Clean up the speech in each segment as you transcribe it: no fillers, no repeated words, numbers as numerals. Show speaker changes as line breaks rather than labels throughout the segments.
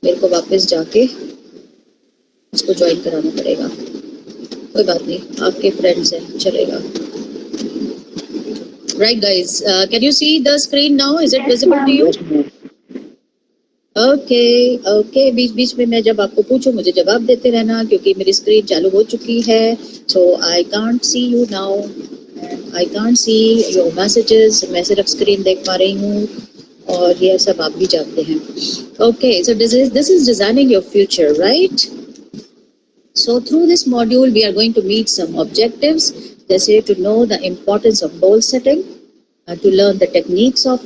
मेरे को वापस जाके उसको ज्वाइन कराना पड़ेगा। कोई बात नहीं, आपके फ्रेंड्स हैं, चलेगा। Right guys, can you see the screen now? Is it visible to you? Okay, बीच बीच में मैं जब आपको पूछूं मुझे जवाब देते रहना, क्योंकि मेरी स्क्रीन चालू हो चुकी है। So I can't see you now. I can't see your messages. मैं सिर्फ स्क्रीन देख पा रही हूँ, और ये सब आप भी जानते हैं। Okay, so this is designing your future, right? So through this module we are going to meet some objectives, जैसे to know the importance of goal setting, to learn the techniques of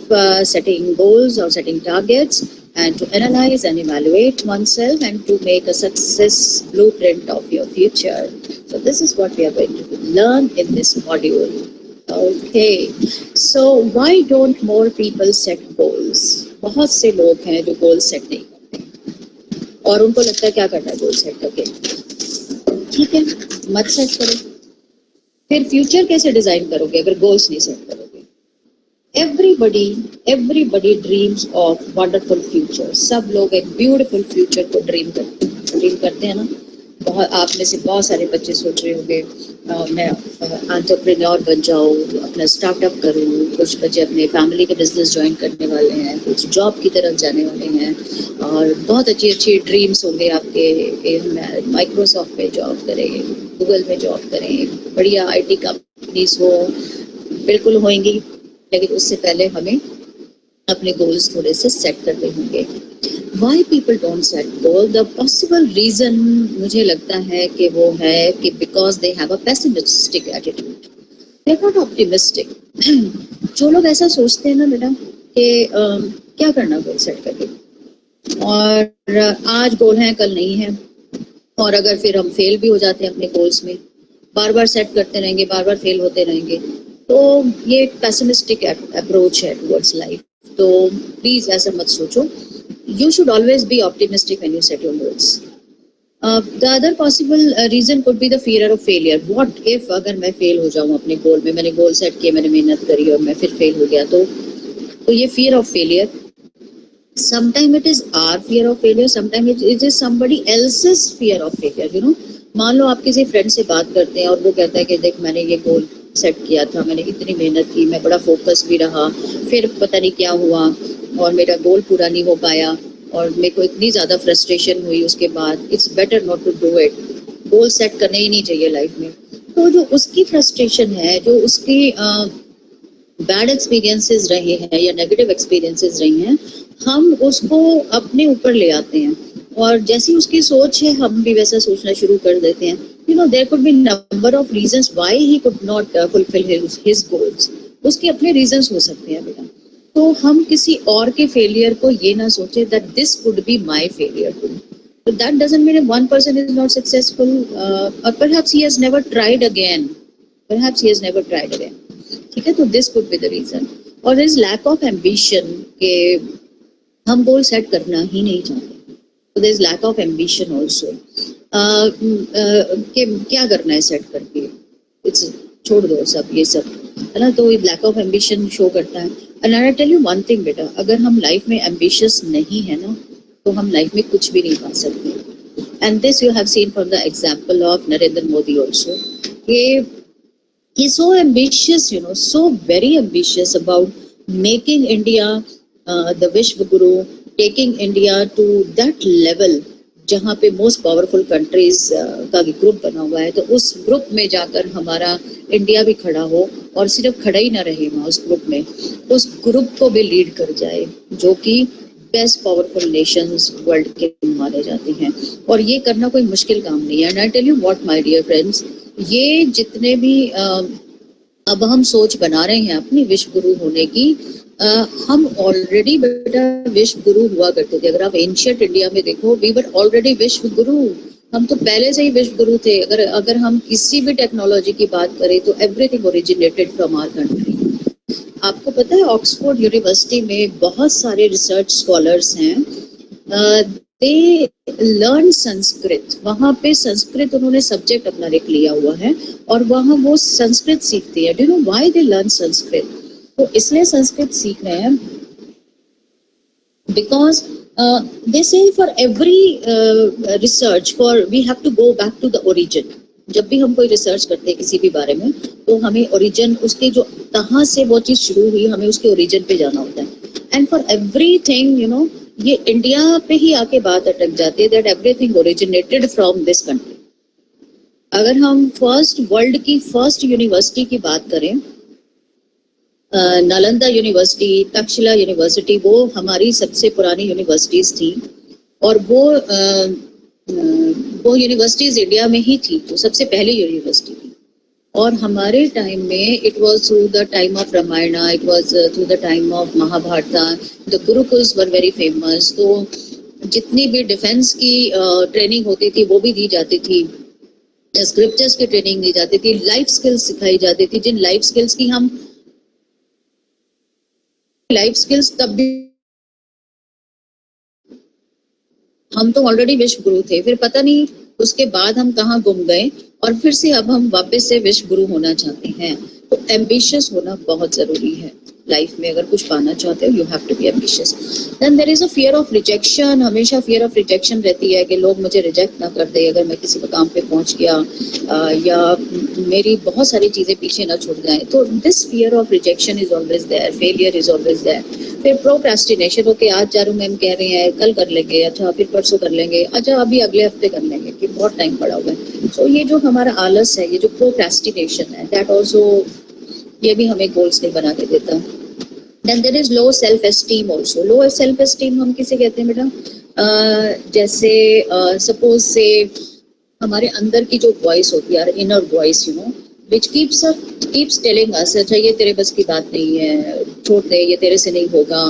setting goals or setting targets, and to analyze and evaluate oneself, and to make a success blueprint of your future. So this is what we are going to learn in this module. Okay, so why don't more people set goals? बहुत से लोग हैं जो goal set नहीं करते, और उनको लगता है क्या करना है goal set करके। ठीक है, मत सेट करो। फिर फ्यूचर कैसे डिजाइन करोगे अगर गोल्स नहीं सेट करोगे? Everybody dreams of wonderful future. सब लोग एक ब्यूटीफुल फ्यूचर को ड्रीम करते हैं ना। बहुत आप में से बहुत सारे बच्चे सोच रहे होंगे मैं एंटरप्रेन्योर बन जाऊँ, अपना स्टार्टअप करूँ, कुछ बच्चे अपने फैमिली के बिजनेस ज्वाइन करने वाले हैं, कुछ जॉब की तरफ जाने वाले हैं, और बहुत अच्छी ड्रीम्स होंगे आपके। माइक्रोसॉफ्ट में जॉब करें, गूगल में जॉब करें, बढ़िया IT कंपनीज हो, बिल्कुल होंगी। लेकिन उससे पहले हमें अपने गोल्स थोड़े से सेट करने होंगे। Why people don't set goal? The possible reason मुझे लगता है कि वो है कि because they have a pessimistic attitude. They're not optimistic. जो लोग ऐसा सोचते हैं ना बेटा कि क्या करना गोल सेट करके, और आज गोल है कल नहीं है, और अगर फिर हम फेल भी हो जाते हैं अपने गोल्स में, बार बार सेट करते रहेंगे, बार बार फेल होते रहेंगे, तो ये एक पेसिमिस्टिक अप्रोच है टुवर्ड्स लाइफ। तो प्लीज ऐसा मत सोचो। You should always be optimistic when you set your goals. The other possible reason could be the fear of failure. What if अगर मैं फेल हो जाऊँ अपने गोल में, मैंने गोल सेट किया, मैंने मेहनत करी और मैं फिर फेल हो गया, तो ये fear of failure. Sometimes it is our fear of failure, sometimes it is somebody else's fear of failure. You know, मान लो आप किसी फ्रेंड से बात करते हैं और वो कहता है कि देख मैंने ये गोल सेट किया था, मैंने इतनी मेहनत की, मैं बड़ा फोकस भी रहा, फिर पता नहीं क्या हुआ और मेरा गोल पूरा नहीं हो पाया, और मेरे को इतनी ज़्यादा फ्रस्ट्रेशन हुई उसके बाद। It's better not to do it. Goal set करने ही नहीं चाहिए लाइफ में। तो जो उसकी फ्रस्ट्रेशन है, जो उसकी बैड एक्सपीरियंसेस रहे हैं या नेगेटिव एक्सपीरियंसेस रही हैं, हम उसको अपने ऊपर ले आते हैं, और जैसी उसकी सोच है हम भी वैसा सोचना शुरू कर देते हैं। You know, there could be number of reasons why he could not fulfill his goals. उसके अपने reasons हो सकते हैं बेटा। तो हम किसी और के फेलियर को ये ना सोचे that this could be my failure too. So that doesn't mean one person is not successful, or perhaps he has never tried again. ठीक है, तो this could be the reason. और there is lack of ambition कि हम goal set करना ही नहीं चाहते। So there is lack of ambition also. कि क्या करना है सेट करके, इट्स छोड़ दो सब ये सब, है ना। तो लैक ऑफ एम्बिशन शो करता है। And I tell you one thing बेटा, अगर हम लाइफ में एम्बिशियस नहीं है ना, तो हम लाइफ में कुछ भी नहीं पा सकते। And this you have seen from the example of Narendra Modi also. he is so ambitious, you know, so very ambitious about making India the Vishwa Guru, taking India to that level जहाँ पे most powerful countries का group बना हुआ है। तो उस group में जाकर हमारा इंडिया भी खड़ा हो, और सिर्फ खड़ा ही ना रहे वहाँ उस ग्रुप में, उस ग्रुप को भी लीड कर जाए, जो कि बेस्ट पावरफुल नेशंस वर्ल्ड के माने जाते हैं। और ये करना कोई मुश्किल काम नहीं है। And I tell you what my dear friends, ये जितने भी अब हम सोच बना रहे हैं अपनी विश्व गुरु होने की, हम ऑलरेडी बेटा विश्व गुरु हुआ करते थे। अगर आप एंशिएंट इंडिया में देखो, वी वर ऑलरेडी विश्व गुरु। हम तो पहले से ही विश्व गुरु थे। अगर हम किसी भी टेक्नोलॉजी की बात करें तो everything originated from our country. आपको पता है ऑक्सफोर्ड यूनिवर्सिटी में बहुत सारे रिसर्च स्कॉलर्स हैं, दे लर्न संस्कृत। वहाँ पे संस्कृत उन्होंने सब्जेक्ट अपना लिख लिया हुआ है, और वहाँ वो संस्कृत सीखते हैं। Do you know why they learn Sanskrit? तो इसलिए संस्कृत सीख रहे हैं because They say for every research, we have to go back to the origin. जब भी हम कोई रिसर्च करते हैं किसी भी बारे में, तो हमें ओरिजिन, उसके जो कहाँ से वो चीज शुरू हुई, हमें उसके ओरिजिन पे जाना होता है. And for everything, you know, ये इंडिया पे ही आके बात अटक जाती है that everything originated from this country. अगर हम वर्ल्ड की फर्स्ट यूनिवर्सिटी की बात करें, नालंदा यूनिवर्सिटी, तक्षशिला यूनिवर्सिटी, वो हमारी सबसे पुरानी यूनिवर्सिटीज थी. और वो यूनिवर्सिटीज इंडिया में ही थी, जो सबसे पहली यूनिवर्सिटी थी. और हमारे टाइम में it was through the time of Ramayana, it was through the time of Mahabharata, the gurukuls were very famous. तो जितनी भी डिफेंस की ट्रेनिंग होती थी वो भी दी जाती थी, स्क्रिप्चर्स की ट्रेनिंग दी जाती थी, लाइफ स्किल्स सिखाई जाती थी. जिन लाइफ स्किल्स की लाइफ स्किल्स तब भी हम तो ऑलरेडी विश्व गुरु थे, फिर पता नहीं उसके बाद हम कहाँ गुम गए, और फिर से अब हम वापस से विश्व गुरु होना चाहते हैं. तो एम्बिशियस होना बहुत जरूरी है लाइफ में. अगर कुछ पाना चाहते हो, you have to be ambitious. Then there is a fear of rejection. हमेशा फियर ऑफ रिजेक्शन रहती है कि लोग मुझे रिजेक्ट ना कर दे अगर मैं किसी मकाम पे पहुंच गया, या मेरी बहुत सारी चीजें पीछे ना छूट जाएं. तो this fear of rejection is always there, failure is always there. फिर प्रोक्रेस्टिनेशन, ओके आज चारू मैम कह रहे हैं कल कर लेंगे, अच्छा फिर परसों कर लेंगे, अच्छा अभी अगले हफ्ते कर लेंगे, कि बहुत टाइम पड़ा हुआ है. तो ये जो हमारा आलस है, ये जो प्रोक्रेस्टिनेशन है, दैट ऑल्सो, ये भी हमें गोल्स नहीं बना के देता. Then there is low self esteem also. Low self esteem हम किसे कहते हैं बेटा? जैसे सपोज से हमारे अंदर की जो वॉइस होती है, inner voice, you know, which keeps telling us, अच्छा ये तेरे बस की बात नहीं है, छोड़ दे, ये तेरे से नहीं होगा,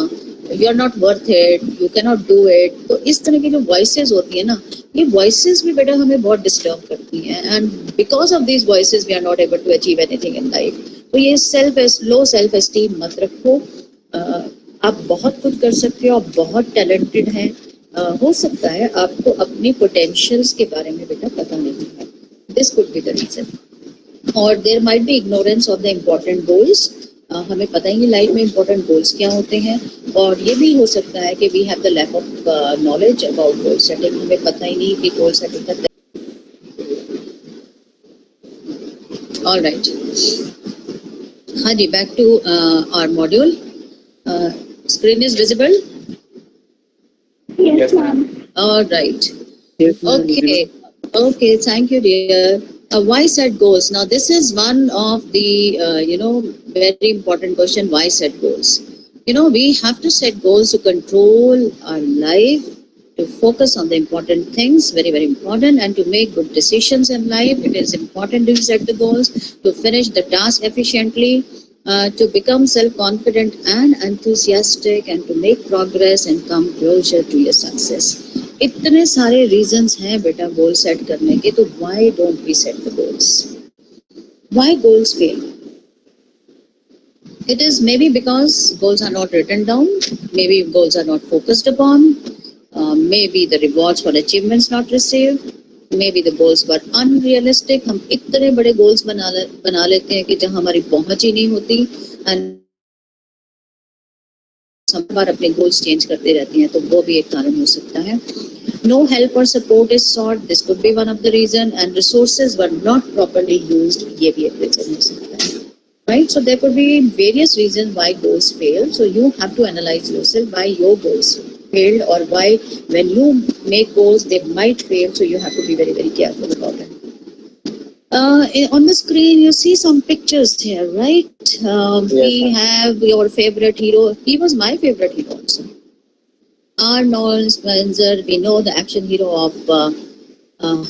you are not worth it, you cannot do it. तो इस तरह की जो वॉइसेस होती है ना, ये वॉइसेस भी बेटा हमें बहुत डिस्टर्ब करती हैं. And because of these voices we are not able to achieve anything in life. तो ये लो सेल्फ एस्टीम मत रखो. आप बहुत कुछ कर सकते हो, आप बहुत टैलेंटेड हैं. हो सकता है आपको अपनी पोटेंशियल्स के बारे में बेटा पता नहीं है. This could be the reason. और there might be ignorance of the important goals. हमें पता ही नहीं लाइफ में इम्पोर्टेंट गोल्स क्या होते हैं. और ये भी हो सकता है कि we have the lack of knowledge about goal setting. हमें पता ही नहीं कि गोल सेटिंग का. ऑलराइट, हाँ जी, back to our module. Screen is visible?
Yes, ma'am.
All right.
Yes, ma'am.
Okay. Thank you, dear. Why set goals? Now, this is one of the very important question. Why set goals? We have to set goals to control our life, to focus on the important things, very, very important, and to make good decisions in life. It is important to set the goals, to finish the task efficiently, to become self-confident and enthusiastic, and to make progress and come closer to your success. इतने सारे reasons हैं बेटा goal set करने के. तो why don't we set the goals? Why goals fail? It is maybe because goals are not written down, maybe goals are not focused upon, maybe the rewards for achievements not received, maybe the goals were unrealistic. हम इतने बड़े goals बना लेते हैं कि जहाँ हमारी पहुंच ही नहीं होती, and हम बार अपने goals change करते रहते हैं. तो वो भी एक कारण हो सकता है. No help or support is sought. This could be one of the reason. And resources were not properly used. ये भी एक reason हो सकता है. Right? So there could be various reasons why goals fail. So you have to analyze yourself why your goals failed, or why when you make goals they might fail. So you have to be very, very careful about it. On the screen you see some pictures here, right? We have your favorite hero. He was my favorite hero also. Arnold Schwarzenegger, we know the action hero of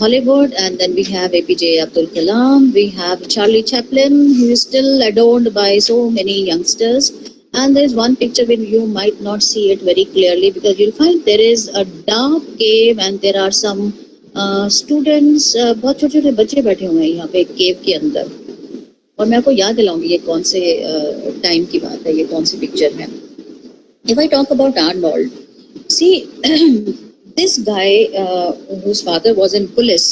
Hollywood. And then we have APJ Abdul Kalam, we have Charlie Chaplin, who is still adored by so many youngsters. And there is one picture where you might not see it very clearly, because you'll find there is a dark cave and there are some students, बहुत छोटे छोटे बच्चे बैठे हुए हैं यहाँ पे केव के अंदर. और मैं आपको याद दिलाऊंगी ये कौन से टाइम की बात है, ये कौन सी पिक्चर है. If I talk about Arnold, see this guy whose father was in police,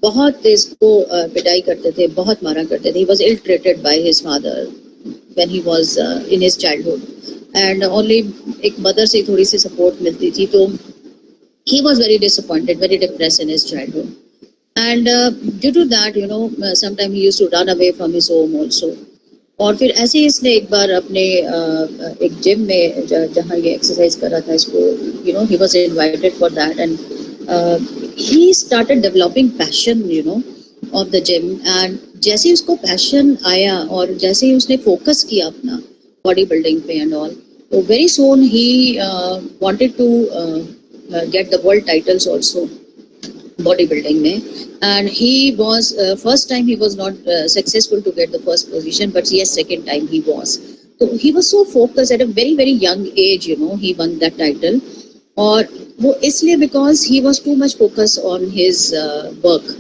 बहुत इसको पिटाई करते थे, बहुत मारा करते थे. He was ill treated by his father when he was in his childhood. And only एक मदर से थोड़ी सी सपोर्ट मिलती थी. तो he was very disappointed, very depressed in his childhood. And due to that, you know, sometime he used to run away from his home also. और फिर ऐसे ही इसने एक बार अपने एक जिम में जहाँ ये एक्सरसाइज कर रहा था इसको, you know, he was invited for that and he started developing passion, you know, of the gym. And जैसे ही उसको passion आया और जैसे ही उसने focus किया अपना body building पे and all, so very soon he wanted to get the world titles also bodybuilding mein. And he was first time he was not successful to get the first position, but yes, second time he was. So he was so focused at a very very young age, you know, he won that title. और वो इसलिए because he was too much focused on his work.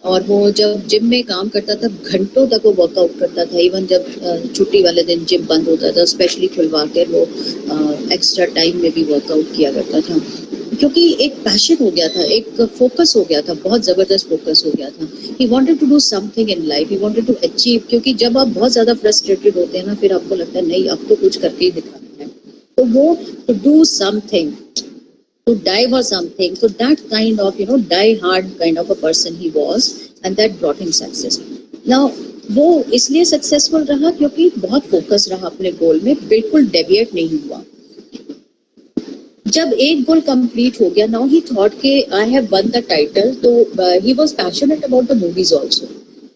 और वो जब gym में काम करता था घंटों तक वो वर्कआउट करता था. इवन जब छुट्टी वाले दिन जिम बंद होता था, स्पेशली खुलवा कर वो एक्स्ट्रा टाइम में भी वर्कआउट किया करता था, क्योंकि एक पैशन हो गया था, एक फोकस हो गया था, बहुत जबरदस्त फोकस हो गया था. He wanted to do something in life, he wanted to achieve. क्योंकि जब आप बहुत ज्यादा फ्रस्ट्रेटेड होते हैं ना, फिर आपको लगता है नहीं अब तो कुछ करके ही दिखाना है. तो वो to do something, to die for something. So that kind of, you know, die hard kind of a person he was, and that brought him success. Now वो इसलिए सक्सेसफुल रहा क्योंकि बहुत फोकस रहा अपने गोल में, बिल्कुल डेविएट नहीं हुआ. जब एक गोल कंप्लीट हो गया, नाउ ही थॉट के I have won the title. तो he was passionate about the movies also,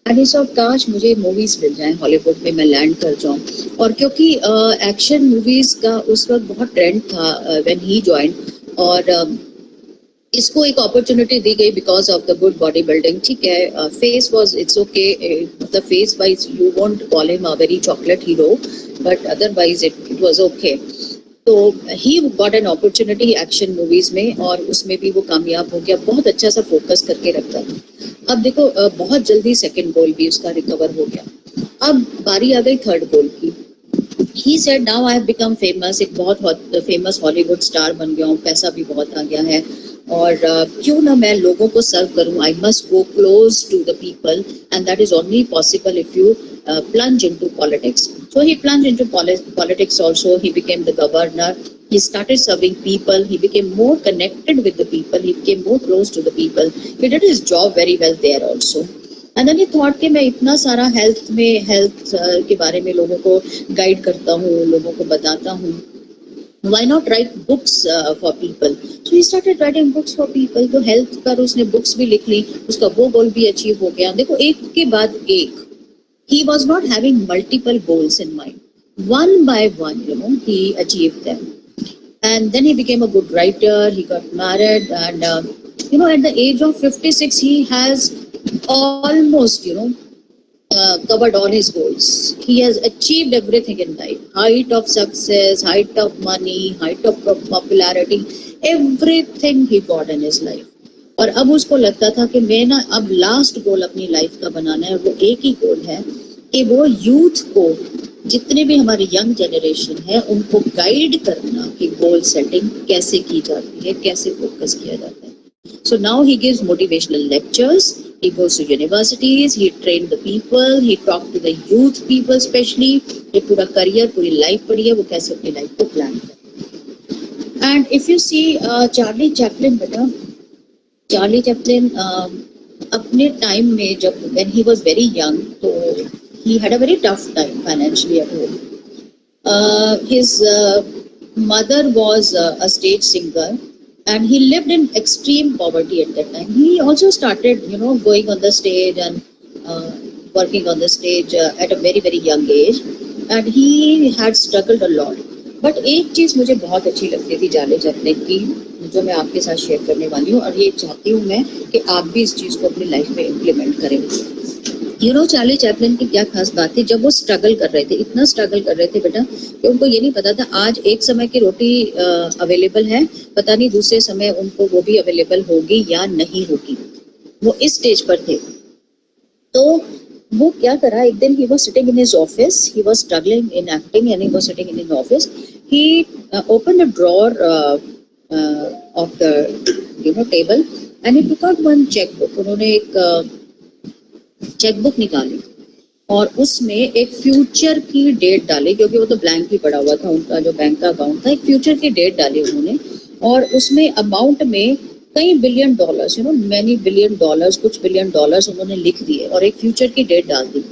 and he sought काश मुझे मूवीज मिल जाएं हॉलीवुड में, मैं लैंड कर जाऊं. और क्योंकि एक्शन मूवीज का उस वक्त बहुत ट्रेंड था व्हेन ही जॉइंड, और इसको एक अपॉर्चुनिटी दी गई because of the good bodybuilding. ठीक है, face was it's okay, the face wise you won't call him a very chocolate hero, but otherwise it was okay. तो he got an opportunity action movies में, और उसमें भी वो कामयाब हो गया. बहुत अच्छा सा फोकस करके रखता था. अब देखो बहुत जल्दी सेकंड गोल भी उसका रिकवर हो गया. अब बारी आ गई थर्ड गोल की. He said now I have become famous, एक बहुत फेमस हॉलीवुड स्टार बन गया हूँ, पैसा भी बहुत आ गया है, और क्यों ना मैं लोगों को सर्व करूँ. I must go close to the people, and that is only possible if you plunge into politics. So he plunged into politics also. He became the governor. He started serving people. He became more connected with the people. He became more close to the people. He did his job very well there also. And then he thought कि मैं इतना सारा health के बारे में लोगों को guide करता हूँ, लोगों को बताता हूँ, why not write books for people? So he started writing books for people. तो हेल्थ पर उसने बुक्स भी लिख ली, उसका वो गोल भी अचीव हो गया. देखो एक के बाद एक. He was not having multiple goals in mind. One by one, you know, he achieved them. And then he became a good writer. He got married, and you know, at the age of 56, he has almost, you know, covered all his goals. He has achieved everything in life. Height of success, height of money, height of popularity, everything he got in his life. और अब उसको लगता था कि मैं ना अब last गोल अपनी लाइफ का बनाना है, और वो एक ही गोल है कि वो यूथ को, जितने भी हमारी यंग जनरेशन है, उनको गाइड करना कि गोल सेटिंग कैसे की जाती है, कैसे फोकस किया जाता है. So now he gives motivational lectures. He goes to universities. He trained the people. He talked to the youth people, especially. ये पूरा करियर, पूरी लाइफ पढ़ी है वो कैसे अपनी लाइफ को प्लान करें. And if you see Charlie Chaplin, बेटा चार्ली चैपलिन अपने टाइम में जब when he was very young, तो he had a very tough time financially at home. His mother was a stage singer, and he lived in extreme poverty at that time. He also started, you know, going on the stage and working on the stage at a very very young age, and he had struggled a lot. But एक चीज़ मुझे बहुत अच्छी लगती थी Charlie Chaplin की, जो मैं आपके साथ शेयर करने वाली हूँ, और ये चाहती हूँ मैं कि आप भी इस चीज़ को अपनी लाइफ में इम्प्लीमेंट करें. यू नो, चार्ली चैपलिन की क्या खास बात थी, जब वो स्ट्रगल कर रहे थे, इतना स्ट्रगल कर रहे थे बेटा कि उनको ये नहीं पता था आज एक समय की रोटी अवेलेबल है, पता नहीं दूसरे समय उनको वो भी अवेलेबल होगी या नहीं होगी. वो इस स्टेज पर थे. तो वो क्या करा, एक दिन he was sitting in his office, he was struggling in acting and he was sitting in his office. He opened a drawer of the, you know, table, and he took out one checkbook. उन्होंने एक chequebook निकाली और उसमें एक future की date डाली, क्योंकि वो तो ब्लैंक ही पड़ा हुआ था उनका जो बैंक का अकाउंट था, एक फ्यूचर की डेट डाली उन्होंने, और उसमें अमाउंट में कई billion dollars, many billion dollars, कुछ बिलियन डॉलर्स उन्होंने लिख दिए और एक फ्यूचर की डेट डाल दी।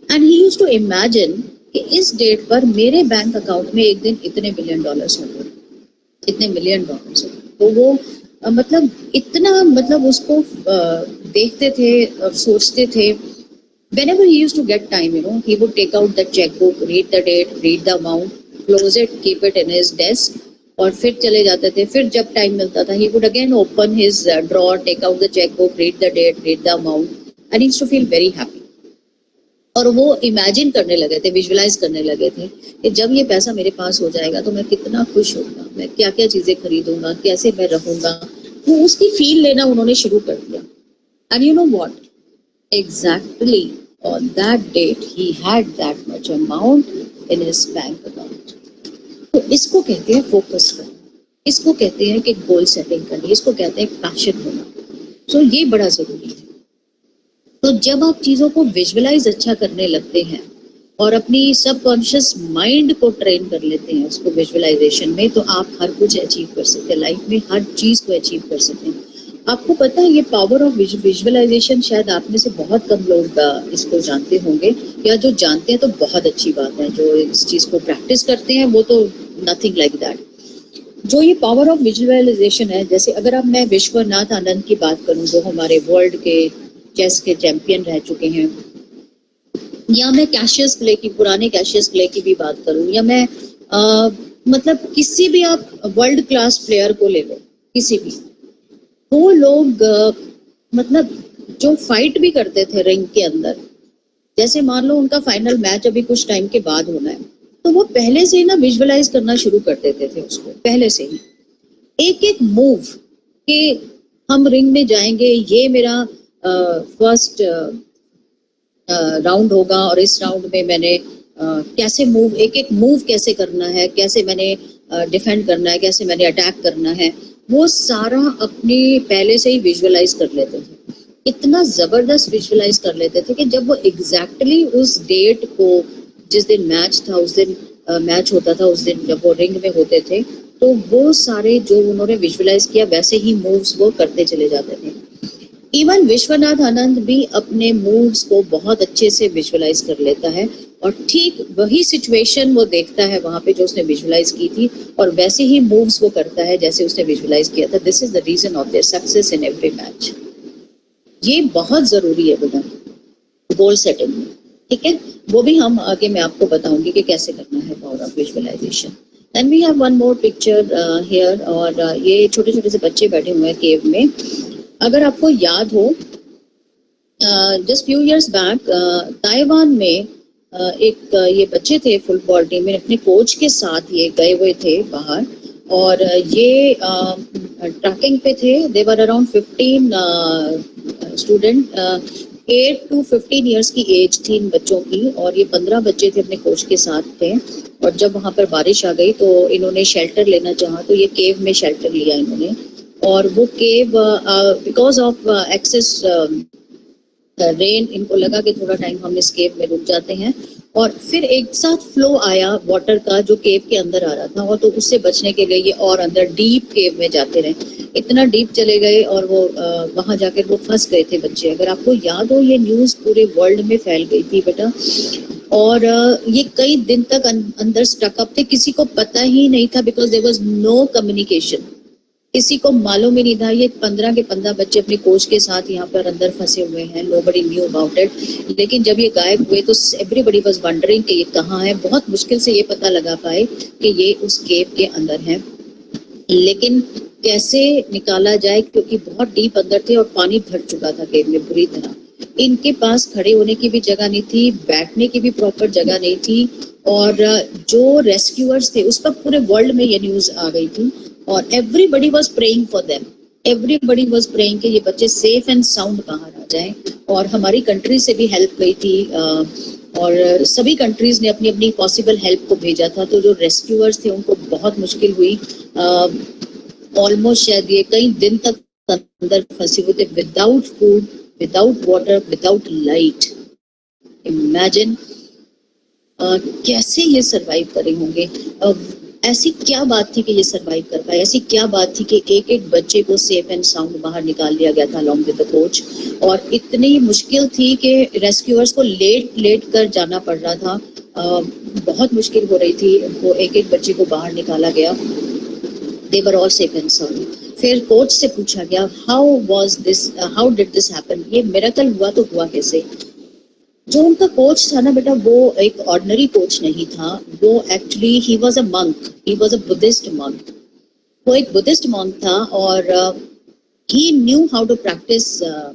And he used to imagine कि इस डेट पर मेरे बैंक अकाउंट में एक दिन इतने बिलियन डॉलर्स होंगे, इतने मिलियन डॉलर्स होंगे। तो वो मतलब इतना, मतलब उसको देखते थे और सोचते थे। Whenever he used to get time, he would take out the checkbook, read the date, read the amount, close it, keep it in his desk, और फिर चले जाते थे। फिर जब टाइम मिलता था, he would again open his drawer, take out the checkbook, read the date, read the amount, and he used to feel very happy. और वो इमेजिन करने लगे थे, विजुअलाइज करने लगे थे कि जब ये पैसा मेरे पास हो जाएगा तो मैं कितना खुश होऊंगा, मैं क्या क्या चीजें खरीदूंगा, कैसे मैं रहूंगा। वो उसकी फील लेना उन्होंने शुरू कर दिया। And you know what, exactly on that date he had that much amount in his bank account. तो इसको कहते हैं फोकस करना, इसको कहते हैं कि गोल सेटिंग करनी, इसको कहते हैं पैशन होना। तो ये बड़ा जरूरी है। तो जब आप चीजों को विजुअलाइज अच्छा करने लगते हैं और अपनी सबकॉन्शियस माइंड को ट्रेन कर लेते हैं उसको विजुअलाइजेशन में, तो आप हर कुछ अचीव कर सकते हैं लाइफ में, हर चीज को अचीव कर सकते हैं। आपको पता है ये पावर ऑफ विजुअलाइजेशन शायद आप में से बहुत कम लोग इसको जानते होंगे, या जो जानते हैं तो बहुत अच्छी बात है, जो इस चीज को प्रैक्टिस करते हैं वो तो नथिंग लाइक दैट। जो ये पावर ऑफ विजुअलाइजेशन है, जैसे अगर अब मैं विश्वनाथ आनंद की बात करूं जो हमारे वर्ल्ड के चेस के चैंपियन रह चुके हैं, या मैं कैशियस क्ले की, पुराने कैशियस क्ले की भी बात करूं, या मैं मतलब किसी भी आप वर्ल्ड क्लास प्लेयर को ले लो, किसी भी, वो लोग मतलब जो फाइट भी करते थे रिंग के अंदर, जैसे मान लो उनका फाइनल मैच अभी कुछ टाइम के बाद होना है, तो वो पहले से ही ना विजुअलाइज करना शुरू कर देते थे उसको, पहले से ही एक एक मूव कि हम रिंग में जाएंगे, ये मेरा फर्स्ट राउंड होगा और इस राउंड में मैंने कैसे मूव, एक एक मूव कैसे करना है, कैसे मैंने डिफेंड करना है, कैसे मैंने अटैक करना है, वो सारा अपने पहले से ही विजुअलाइज कर लेते थे। इतना जबरदस्त विजुअलाइज कर लेते थे कि जब वो एग्जैक्टली उस डेट को, जिस दिन मैच था उस दिन मैच होता था, उस दिन जब वो रिंग में होते थे, तो वो सारे जो उन्होंने विजुअलाइज किया वैसे ही मूव्स वो करते चले जाते थे। इवन विश्वनाथ आनंद भी अपने मूव्स को बहुत अच्छे से विजुअलाइज कर लेता है, और ठीक वही सिचुएशन वो देखता है वहां पे जो उसने विजुअलाइज की थी, और वैसे ही मूव्स वो करता है जैसे उसने विजुअलाइज किया था। This is the reason of their success in every match. ये बहुत जरूरी है बेटा गोल सेटिंग में, ठीक है। वो भी हम आगे मैं आपको बताऊंगी कि कैसे करना है power of visualisation. Then we have one more picture here, और ये छोटे छोटे से बच्चे बैठे हुए हैं केव में। अगर आपको याद हो, just few years back Taiwan में एक ये बच्चे थे फुटबॉल टीम में, अपने कोच के साथ ये गए हुए थे बाहर, और ये ट्रैकिंग पे थे। They were around 15 student, 8 to 15 years की एज थी इन बच्चों की, और ये 15 बच्चे थे अपने कोच के साथ थे। और जब वहाँ पर बारिश आ गई तो इन्होंने शेल्टर लेना चाहा, तो ये केव में शेल्टर लिया इन्होंने। और वो केव बिकॉज ऑफ एक्सेस रेन, इनको लगा कि थोड़ा टाइम हम इस केव में रुक जाते हैं, और फिर एक साथ फ्लो आया वाटर का जो केव के अंदर आ रहा था, और तो उससे बचने के लिए ये और अंदर डीप केव में जाते रहे, इतना डीप चले गए, और वो वहां जाकर वो फंस गए थे बच्चे। अगर आपको याद हो, ये न्यूज पूरे वर्ल्ड में फैल गई थी बेटा, और ये कई दिन तक अंदर स्टक अप थे, किसी को पता ही नहीं था, because there was no communication, किसी को मालूम ही नहीं था। ये 15 के 15 बच्चे अपने कोच के साथ यहाँ पर अंदर फंसे हुए हैं, नोबडी न्यू अबाउट इट। लेकिन जब ये गायब हुए तो एवरीबडी वाज वंडरिंग कि ये कहाँ है। बहुत मुश्किल से ये पता लगा पाए कि ये उस केव के अंदर है, लेकिन कैसे निकाला जाए, क्योंकि बहुत डीप अंदर थे और पानी भर चुका था केव में बुरी तरह। इनके पास खड़े होने की भी जगह नहीं थी, बैठने की भी प्रॉपर जगह नहीं थी, और जो रेस्क्यूअर्स थे, उस पर पूरे वर्ल्ड में ये न्यूज आ गई थी, और everybody was praying for them, everybody was praying कि ये बच्चे सेफ एंड साउंड बाहर आ जाएं। और हमारी कंट्री से भी हेल्प गई थी, और सभी कंट्रीज ने अपनी अपनी पॉसिबल हेल्प को भेजा था। तो जो रेस्क्यूअर्स थे उनको बहुत मुश्किल हुई, ऑलमोस्ट शायद ये कई दिन तक अंदर फंसे हुए थे, without food, without water, without light. Imagine कैसे ये सरवाइव करे होंगे। ऐसी क्या बात थी कि ये सरवाइव कर पाए, ऐसी क्या बात थी कि एक एक बच्चे को सेफ एंड साउंड बाहर निकाल लिया गया था अलॉन्ग विद द कोच। और इतनी मुश्किल थी कि रेस्क्यूअर्स को लेट कर जाना पड़ रहा था, बहुत मुश्किल हो रही थी, वो एक एक बच्चे को बाहर निकाला गया। They were all safe and sound. फिर कोच से पूछा गया हाउ डिड दिस हैपन, ये मिरेकल हुआ तो हुआ कैसे। जो उनका कोच था ना बेटा, वो एक ऑर्डिनरी कोच नहीं था, वो actually he was a monk, he was a Buddhist monk. वो एक बुद्धिस्ट मंक था और he knew how to practice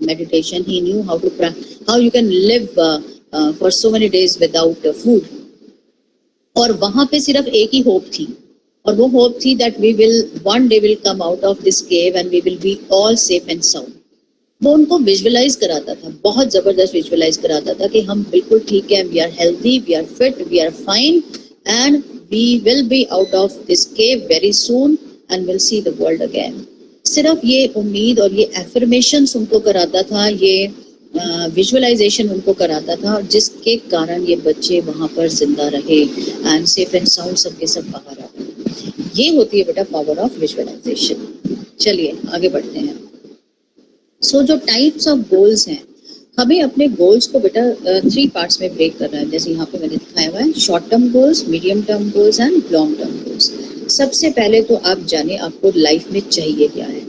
meditation, he knew how you can live for so many days without food। और वहां पे सिर्फ एक ही होप थी, और वो होप थी that we will one day will come out of this cave and we will be all safe and sound। वो उनको विजुअलाइज कराता था, बहुत जबरदस्त विजुअलाइज कराता था कि हम बिल्कुल ठीक है, we are healthy, we are fit, we are fine and we will be out of this cave very soon and will see the world again. सिर्फ ये उम्मीद और ये एफर्मेशंस उनको कराता था, ये विजुअलाइजेशन उनको कराता था, जिसके कारण ये बच्चे वहां पर जिंदा रहे एंड सेफ एंड साउंड सबके सब बाहर आ गए। ये होती है बेटा पावर ऑफ विजुअलाइजेशन। चलिए आगे बढ़ते हैं। सो जो टाइप्स ऑफ गोल्स हैं, हमें अपने गोल्स को बेटा 3 पार्ट्स में ब्रेक करना है, जैसे यहाँ पे मैंने दिखाया हुआ है, short term goals, medium term goals and long term goals. सबसे पहले तो आप जाने आपको लाइफ में चाहिए क्या है,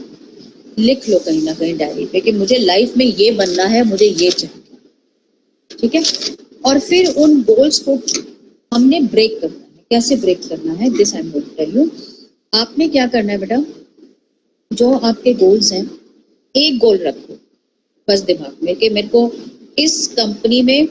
लिख लो कहीं ना कहीं डायरी पे कि मुझे लाइफ में ये बनना है, मुझे ये चाहिए, ठीक है। और फिर उन गोल्स को हमने ब्रेक करना है। कैसे ब्रेक करना है, this I am going to tell you. आपने क्या करना है बेटा, जो आपके गोल्स हैं, एक गोल रखो बस दिमाग में कि मेरे को इस कंपनी में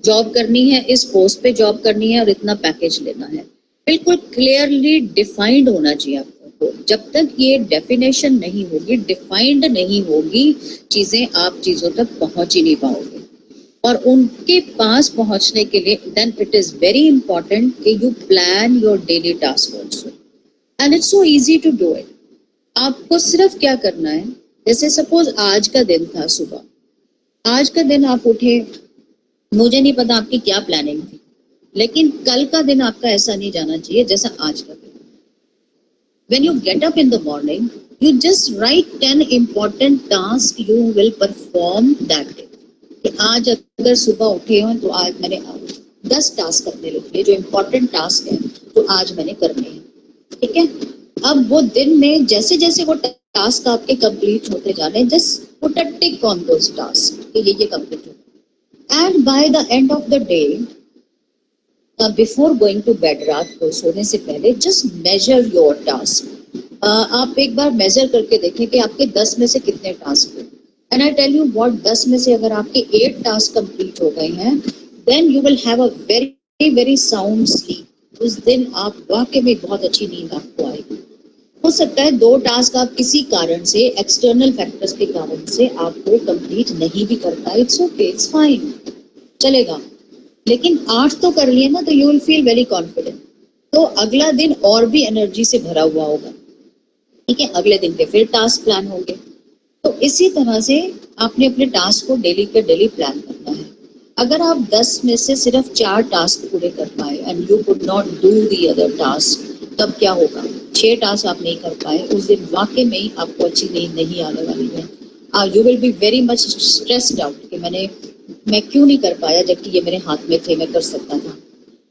जॉब करनी है, इस पोस्ट पे जॉब करनी है और इतना पैकेज लेना है। बिल्कुल क्लियरली डिफाइंड होना चाहिए आपको। जब तक ये डेफिनेशन नहीं होगी, डिफाइंड नहीं होगी चीजें, आप चीजों तक पहुंच ही नहीं पाओगे। और उनके पास पहुंचने के लिए then it is very important कि you plan your daily task also and it's so easy to do it. आपको सिर्फ क्या करना है, जैसे सपोज आज का दिन था, सुबह आज का दिन आप उठे, मुझे नहीं पता आपकी क्या प्लानिंग थी, लेकिन कल का दिन आपका ऐसा नहीं जाना चाहिए जैसा आज का दिन। When you get up in the morning, you just write 10 important tasks you will perform that day। कि आज अगर सुबह उठे हो तो आज मैंने 10 टास्क अपने लिख लिए जो इम्पोर्टेंट टास्क है, तो आज मैंने करने हैं, ठीक है। अब वो दिन में जैसे जैसे वो टास्क आपके कंप्लीट होते जाने, just put a tick on those task कि ये कंप्लीट हो। And by the end of the day, before going to bed, रात को सोने से पहले, जस्ट मेजर योर टास्क। आप एक बार मेजर करके देखें कि आपके 10 में से कितने टास्क हुए। And I tell you what, 10 में से अगर आपके 8 टास्क कंप्लीट हो गए हैं, then you will have a very very sound sleep. उस दिन आप वाकई में बहुत अच्छी नींद आपको आएगी। हो सकता है 2 टास्क आप किसी कारण से, एक्सटर्नल फैक्टर्स के कारण से आपको कंप्लीट नहीं भी कर पाए, इट्स ओके, इट्स फाइन, चलेगा। लेकिन 8 तो कर लिए ना, तो you will feel very confident, तो अगला दिन और भी एनर्जी से भरा हुआ होगा, ठीक है। अगले दिन के फिर टास्क प्लान होंगे। तो इसी तरह से आपने अपने टास्क को डेली के डेली प्लान करना है। अगर आप 10 में से सिर्फ 4 टास्क पूरे कर पाए and you could not do the other task, तब क्या होगा, 6 टास्क आप नहीं कर पाए, उस दिन वाकई में ही आपको अच्छी नींद नहीं आने वाली है। You will be very much stressed out कि मैं क्यों नहीं कर पाया, जबकि ये मेरे हाथ में थे, मैं कर सकता था।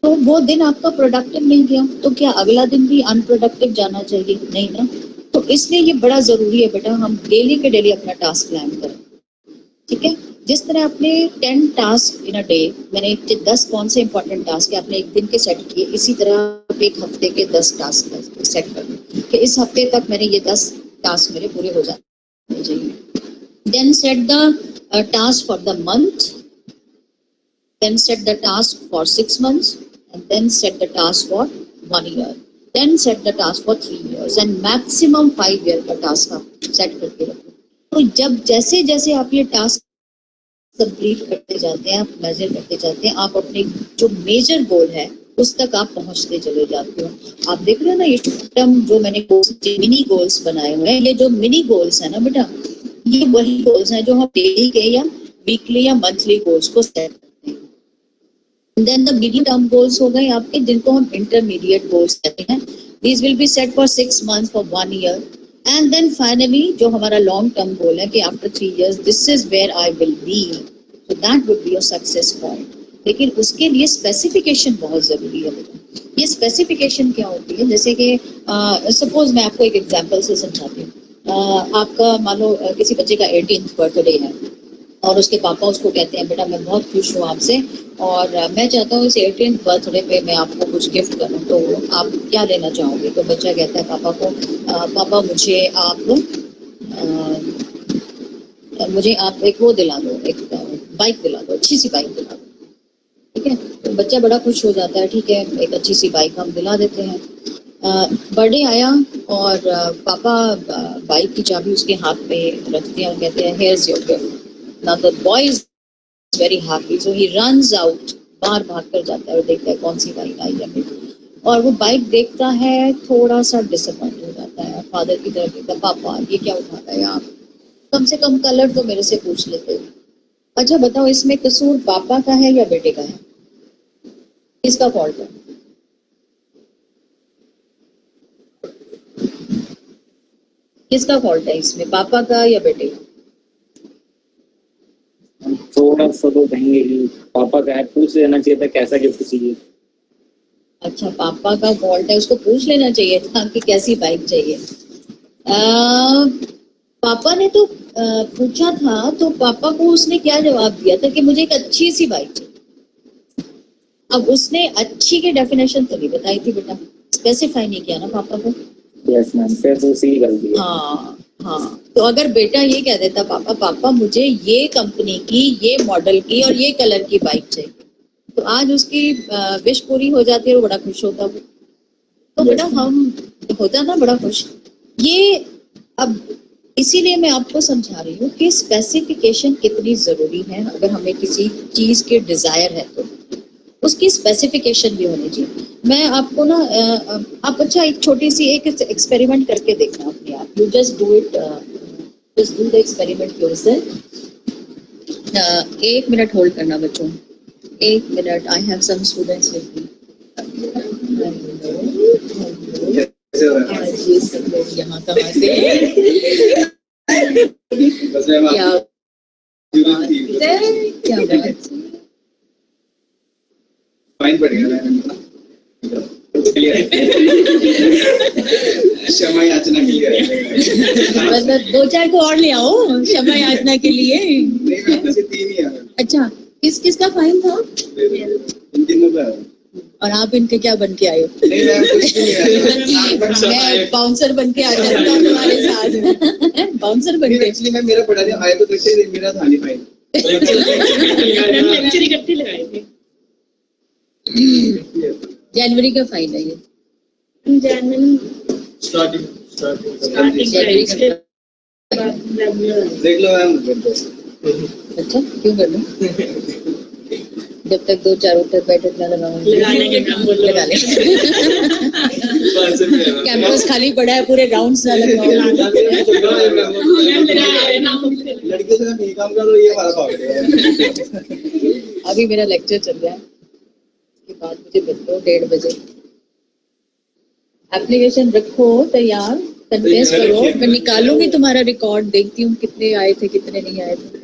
तो वो दिन आपका प्रोडक्टिव नहीं गया, तो क्या अगला दिन भी अनप्रोडक्टिव जाना चाहिए? नहीं ना। तो इसलिए ये बड़ा जरूरी है बेटा, हम डेली के डेली अपना टास्क प्लान करें, ठीक है। जिस तरह आपने 10 टास्क इन अ डे, मैंने 10 कौन से इंपॉर्टेंट टास्क है आपने एक दिन के सेट किए, इसी तरह आप एक हफ्ते के 10 टास्क सेट कर लें कि इस हफ्ते तक मैंने ये 10 टास्क मेरे पूरे हो जाने चाहिए। Then set the task for the month, then set the task for 6 months, and then set the task for 1 year, then set the task for 3 years, and maximum 5 year का टास्क आप set करके रखो। तो जब जैसे जैसे आप ये टास्क कंप्लीट करते जाते हैं, आप मेजर करते जाते हैं, आप अपने जो मेजर गोल है उस तक आप पहुंचते चले जाते हो। आप देख रहे हो ना, ये टर्म जो मैंने मिनी गोल्स बनाए हुए हैं, ये जो मिनी गोल्स है ना बेटा, ये वही गोल्स हैं जो हम डेली के या वीकली या मंथली गोल्स को सेट करते हैं। Then the medium term goals हो गए आपके, जिनको हम इंटरमीडिएट गोल्स कहते हैं। These will be set for 6 months, for 1 year, and then finally जो हमारा लॉन्ग टर्म गोल है कि after 3 years this is where I will be, so that would be your success point. लेकिन उसके लिए specification बहुत जरूरी है बेटा। ये स्पेसिफिकेशन क्या होती है, जैसे कि सपोज मैं आपको एक एग्जांपल से समझाती हूँ। आपका मान लो किसी बच्चे का 18th बर्थडे है और उसके पापा उसको कहते हैं बेटा मैं बहुत खुश हूँ आपसे और मैं चाहता हूँ इस 18th बर्थडे पे मैं आपको कुछ गिफ्ट करूँ, तो आप क्या लेना चाहोगे? तो बच्चा कहता है पापा को पापा मुझे आप एक वो दिला दो, एक बाइक दिला दो, अच्छी सी बाइक दिला दो। ठीक है, तो बच्चा बड़ा खुश हो जाता है, ठीक है एक अच्छी सी बाइक हम दिला देते हैं। बर्थडे आया और पापा बाइक की चाबी उसके हाथ में रखते हैं और कहते हैं here's your gift. Now the boy is very happy, so he runs out, बाहर भाग कर जाता है और देखता है कौन सी बाइक आई है मेरी। और वो बाइक देखता है, थोड़ा सा डिसअपॉइंट हो जाता है, फादर की तरफ देखता है, पापा ये क्या उठाता है आप, कम से कम कलर तो मेरे से पूछ लेते। अच्छा बताओ इसमें कसूर पापा का है या बेटे का है? किसका फॉल्ट है? किसका फॉल्ट है इसमें, पापा का या बेटे का?
थोड़ा सा तो कहेंगे कि पापा का है, पूछ लेना चाहिए था कैसा गिफ्ट चाहिए।
अच्छा पापा का फॉल्ट है, उसको पूछ लेना चाहिए था कि कैसी बाइक चाहिए। पापा ने तो पूछा था, तो पापा को उसने क्या जवाब दिया था कि मुझे एक अच्छी सी बाइक चाहिए। अब उसने अच्छी की डेफिनेशन तो नहीं बताई थी बेटा, स्पेसिफाई नहीं किया ना पापा को।
यस मैम, फिर तो उसी की गलती है।
हाँ, तो अगर बेटा ये कह देता पापा मुझे ये कंपनी की, ये मॉडल की और ये कलर की बाइक चाहिए, तो आज उसकी विश पूरी हो जाती है, वो बड़ा खुश होता। तो बेटा हम होता ना बड़ा खुश। ये अब इसीलिए मैं आपको समझा रही हूँ कि स्पेसिफिकेशन कितनी जरूरी है। अगर हमें किसी चीज के डिजायर है तो उसकी स्पेसिफिकेशन भी होनी चाहिए। मैं आपको ना आप अच्छा एक छोटी सी एक एक्सपेरिमेंट करके देखना अपने आप। You just do it, just do the experiment yourself. 1 minute hold करना बच्चों, 1 minute. I have some students with me. ये सब लोग यहाँ कहाँ से क्या बात
फाइन पड़ेगा क्षमा याचना के लिए।
मतलब 2-4 को और ले आओ क्षमा याचना के लिए।
नहीं, 3 ही है।
अच्छा किसका फाइन था?
इन तीनों का।
और आप इनके क्या बन के आए हो?
नहीं मैं कुछ नहीं है।
मैं बाउंसर बन के आ जाता हूँ तुम्हारे साथ। बाउंसर बन के।
एक्चुअली मैं मेरा पढ़ा नहीं आया तो कैसे मेरा था नहीं फाइन।
लेक्चर इकट्ठे लगाए थे।
जनवरी का फाइन है ये।
जनवरी
स्टार्टिंग
जनवरी का।
देख लो मैम।
अच्छा क्यों कर लो? जब तक 2-4 उत्तर बैठक ना लगाऊंगी
लगाने के काम बोल
लगा ले। कैंपस खाली पड़ा है, पूरे राउंड्स ना लगाओ।
लड़कियों से नहीं काम करो, ये हमारा फॉल्ट है।
अभी मेरा लेक्चर चल रहा है, उसके बाद मुझे मिल लो 1:30 बजे। एप्लीकेशन रखो तैयार, कंटेस्ट करो, मैं निकालूंगी तुम्हारा रिकॉर्ड, देखती हूँ कितने आए थे कितने नहीं आए थे।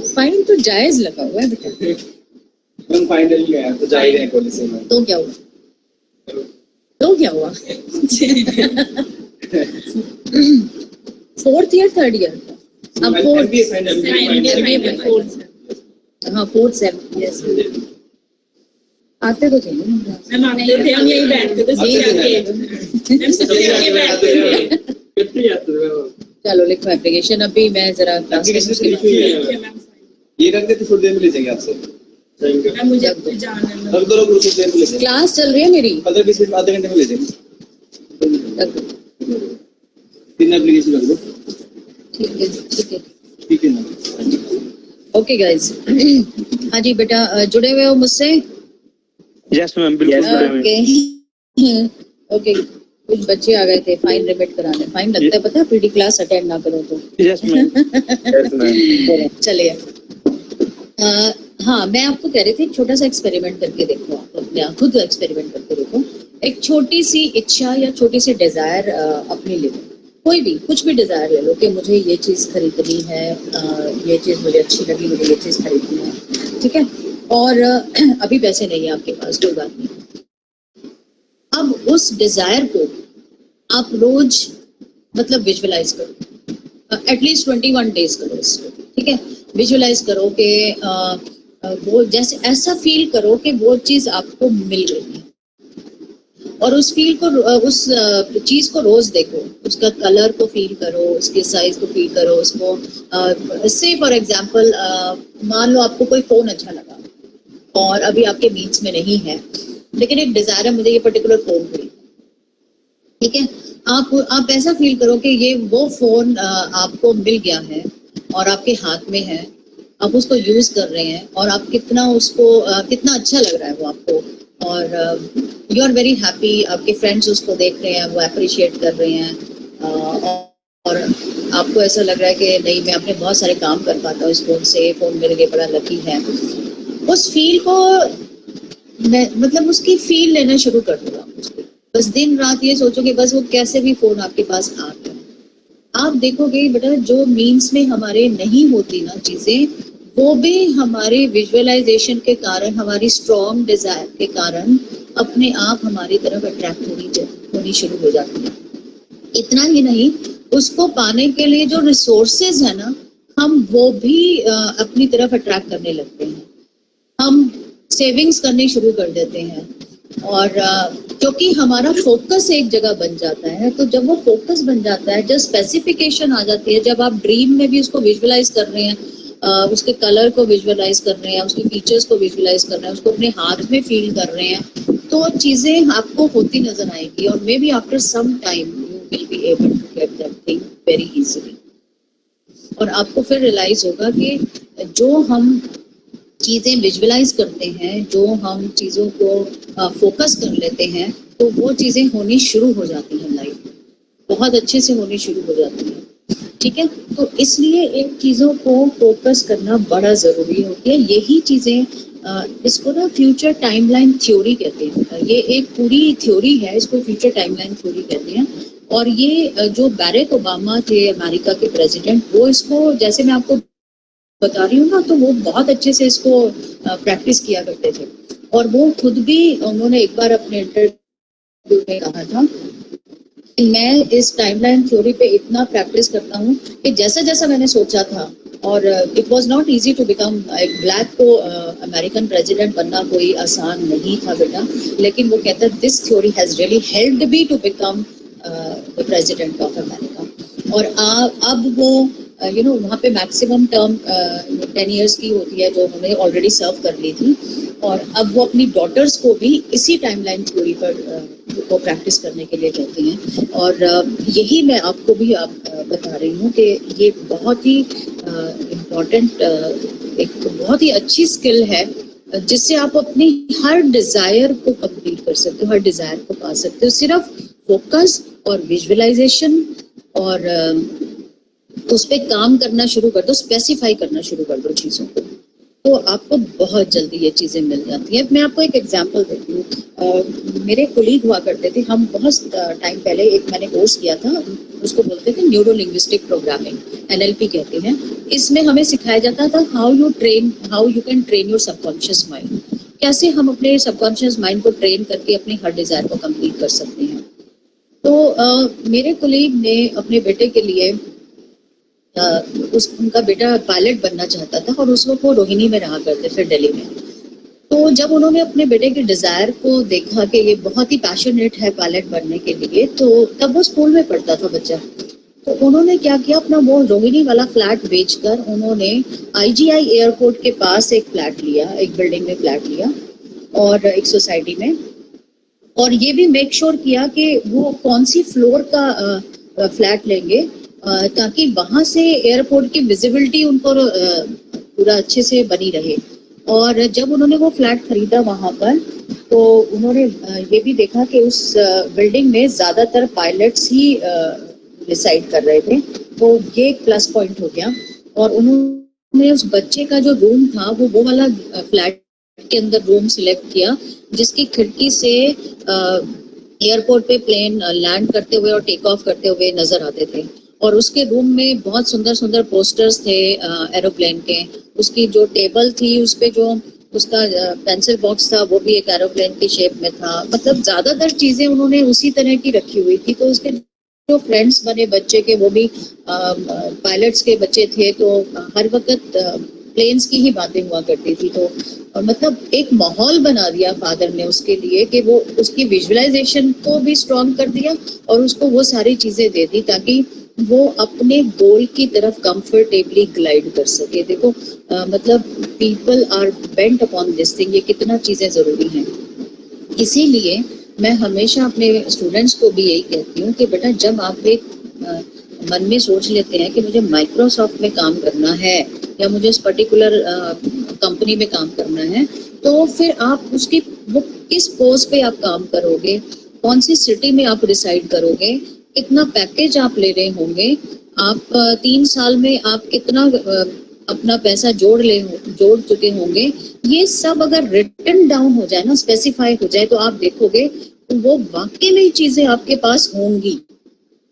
फाइन तो जायज लगा हुआ है बेटा।
हम फाइनली गए तो जा ही रहे हैं कॉलेज में।
तो क्या हुआ? तो क्या हुआ? 4th ईयर 3rd ईयर अब 4th। हाँ 4th 7th यस। आते तो थे
मैम आते थे, हम यही बैठते थे
चलो लिखो एप्लीकेशन। अभी मैं जरा क्लास
ये रख देते थोड़ी देर में ले जाएंगे आपसे।
मुझे जाना है।
रख दो लोग थोड़ी देर में ले जाएंगे।
क्लास चल रही है मेरी।
15-20 मिनट आधे घंटे में ले जाएंगे। 3 एप्लीकेशन रख दो। ठीक है ना।
Okay guys. हाँ जी बेटा जुड़े हुए हो मुझसे?
यस मैम बिल्कुल।
ओके ओके कुछ बच्चे आ गए थे फाइन रिमिट कराने, फाइन लगता है पता है, पीटी क्लास अटेंड ना करो तो।
Yes ma'am, yes ma'am.
चलिए हाँ, मैं आपको कह रही थी छोटा सा एक्सपेरिमेंट करके देखो, आप अपने आप खुद एक्सपेरिमेंट करके देखो। एक छोटी सी इच्छा या छोटी सी डिजायर अपनी ले लो, कोई भी कुछ भी डिजायर ले लो कि मुझे ये चीज खरीदनी है, ये चीज मुझे अच्छी लगी, मुझे ये चीज खरीदनी है, ठीक है। और अभी पैसे नहीं है आपके पास, कोई बात नहीं। अब उस डिजायर को आप रोज मतलब विजुअलाइज करो, एटलीस्ट 21 डेज करो इसको, ठीक है। विजुअलाइज करो कि वो जैसे ऐसा फील करो कि वो चीज आपको मिल रही है, और उस फील को उस चीज को रोज देखो, उसका कलर को फील करो, उसके साइज को फील करो, उसको से फॉर एग्जांपल मान लो आपको कोई फोन अच्छा लगा और अभी आपके मीन्स में नहीं है, लेकिन एक डिजायर है मुझे ये पर्टिकुलर फोन खरीदना, ठीक है। आप ऐसा फील करो कि ये वो फोन आपको मिल गया है और आपके हाथ में है, आप उसको यूज कर रहे हैं और आप कितना उसको कितना अच्छा लग रहा है वो आपको, और यू आर वेरी हैप्पी, आपके फ्रेंड्स उसको देख रहे हैं, वो अप्रिशिएट कर रहे हैं, और आपको ऐसा लग रहा है कि नहीं मैं अपने बहुत सारे काम कर पाता हूँ इस फोन से, ये फोन मेरे लिए बड़ा लकी है। उस फील को मतलब उसकी फील लेना शुरू कर दो आप उसको, बस दिन रात ये सोचो कि बस वो कैसे भी फोन आपके पास आ गया। आप देखोगे बेटा जो मीन्स में हमारे नहीं होती ना चीजें, वो भी हमारे विजुअलाइजेशन के कारण, हमारी स्ट्रॉन्ग डिजायर के कारण अपने आप हमारी तरफ अट्रैक्ट होनी शुरू हो जाती है। इतना ही नहीं, उसको पाने के लिए जो रिसोर्सेज है ना, हम वो भी अपनी तरफ अट्रैक्ट करने लगते हैं, हम सेविंग्स करनी शुरू कर देते हैं, और क्योंकि हमारा फोकस एक जगह बन जाता है, तो जब वो फोकस बन जाता है, जब स्पेसिफिकेशन आ जाती है, जब आप ड्रीम में भी उसको विजुअलाइज कर रहे हैं, उसके कलर को विजुअलाइज कर रहे हैं, उसके फीचर्स को विजुअलाइज कर रहे हैं, उसको अपने हाथ में फील कर रहे हैं, तो चीजें आपको होती नजर आएगी, और maybe after some time you will be able to get that thing very easily. और आपको फिर रियलाइज होगा कि जो हम चीजें विजुअलाइज करते हैं, जो हम चीजों को फोकस कर लेते हैं, तो वो चीजें होनी शुरू हो जाती हैं लाइफ में, बहुत अच्छे से होनी शुरू हो जाती है, ठीक है। तो इसलिए इन चीजों को फोकस करना बड़ा जरूरी होती है। यही चीजें इसको ना फ्यूचर टाइमलाइन थ्योरी कहते हैं, ये एक पूरी थ्योरी है, इसको फ्यूचर टाइमलाइन थ्योरी कहते हैं। और ये जो बैरक ओबामा थे अमेरिका के प्रेसिडेंट, वो इसको जैसे मैं आपको बता रही हूँ ना, तो वो बहुत अच्छे से इसको प्रैक्टिस किया करते थे, और वो खुद भी उन्होंने एक बार अपने इंटरव्यू में कहा था कि मैं इस टाइमलाइन थ्योरी पे इतना प्रैक्टिस करता हूँ कि जैसा जैसा मैंने सोचा था, और it was not easy to become, एक ब्लैक को अमेरिकन प्रेसिडेंट बनना कोई आसान नहीं था बेटा, लेकिन वो कहता है this theory has really helped me to become the president of America. और अब वो वहाँ पे मैक्सिमम टर्म 10 इयर्स की होती है, जो उन्होंने ऑलरेडी सर्व कर ली थी, और अब वो अपनी डॉटर्स को भी इसी टाइमलाइन थ्योरी पर को प्रैक्टिस करने के लिए कहते हैं। और यही मैं आपको भी बता रही हूँ कि ये बहुत ही इम्पोर्टेंट, एक बहुत ही अच्छी स्किल है, जिससे आप अपनी हर डिजायर को कंप्लीट कर सकते हो, हर डिजायर को पा सकते हो। सिर्फ फोकस और विजुअलाइजेशन और उस पर काम करना शुरू कर दो, स्पेसिफाई करना शुरू कर दो चीज़ों को, तो आपको बहुत जल्दी ये चीज़ें मिल जाती हैं। मैं आपको एक एग्जांपल देती हूँ। मेरे कोलीग हुआ करते थे, हम बहुत टाइम पहले एक मैंने कोर्स किया था, उसको बोलते थे न्यूरो लिंग्विस्टिक प्रोग्रामिंग, NLP कहते हैं। इसमें हमें सिखाया जाता था how you can train your subconscious mind, कैसे हम अपने सबकॉन्शियस माइंड को ट्रेन करके अपने हर डिजायर को कंप्लीट कर सकते हैं। तो मेरे कोलीग ने अपने बेटे के लिए उनका बेटा पायलट बनना चाहता था, और उस वक्त वो रोहिणी में रहा करते थे, दिल्ली में। तो जब उन्होंने अपने बेटे के डिजायर को देखा कि ये बहुत ही पैशनेट है पायलट बनने के लिए, तो तब वो स्कूल में पढ़ता था बच्चा, तो उन्होंने क्या किया, अपना वो रोहिणी वाला फ्लैट बेचकर उन्होंने IGI एयरपोर्ट के पास एक फ्लैट लिया, एक बिल्डिंग में फ्लैट लिया, और एक सोसाइटी में, और ये भी मेक श्योर किया कि वो कौन सी फ्लोर का फ्लैट लेंगे, ताकि वहां से एयरपोर्ट की विजिबिलिटी उनको पूरा अच्छे से बनी रहे। और जब उन्होंने वो फ्लैट खरीदा वहां पर, तो उन्होंने ये भी देखा कि उस बिल्डिंग में ज्यादातर पायलट्स ही रिसाइड कर रहे थे, तो ये एक प्लस पॉइंट हो गया। और उन्होंने उस बच्चे का जो रूम था वो वाला फ्लैट के अंदर रूम सिलेक्ट किया जिसकी खिड़की से एयरपोर्ट पे प्लेन लैंड करते हुए और टेक ऑफ करते हुए नजर आते थे। और उसके रूम में बहुत सुंदर सुंदर पोस्टर्स थे एरोप्लेन के। उसकी जो टेबल थी उस पे जो उसका पेंसिल बॉक्स था वो भी एक एरोप्लेन की शेप में था। मतलब ज्यादातर चीजें उन्होंने उसी तरह की रखी हुई थी। तो उसके जो फ्रेंड्स बने बच्चे के वो भी पायलट्स के बच्चे थे, तो हर वक्त प्लेन्स की ही बातें हुआ करती थी। तो मतलब एक माहौल बना दिया फादर ने उसके लिए कि वो उसकी विजुअलाइजेशन को भी स्ट्रॉन्ग कर दिया और उसको वो सारी चीजें दे दी ताकि वो अपने गोल की तरफ कंफर्टेबली ग्लाइड कर सके। देखो मतलब people are bent upon this thing, ये कितना चीजें जरूरी हैं। इसीलिए मैं हमेशा अपने स्टूडेंट्स को भी यही कहती हूँ कि बेटा जब आप एक मन में सोच लेते हैं कि मुझे माइक्रोसॉफ्ट में काम करना है या मुझे इस पर्टिकुलर कंपनी में काम करना है, तो फिर आप उसकी वो किस पोस्ट पे आप काम करोगे, कौन सी सिटी में आप रिसाइड करोगे, कितना पैकेज आप ले रहे होंगे, आप 3 साल में आप कितना अपना पैसा जोड़ चुके होंगे, ये सब अगर रिटन डाउन हो जाए ना, स्पेसिफाई हो जाए, तो आप देखोगे तो वो वाकई में चीजें आपके पास होंगी।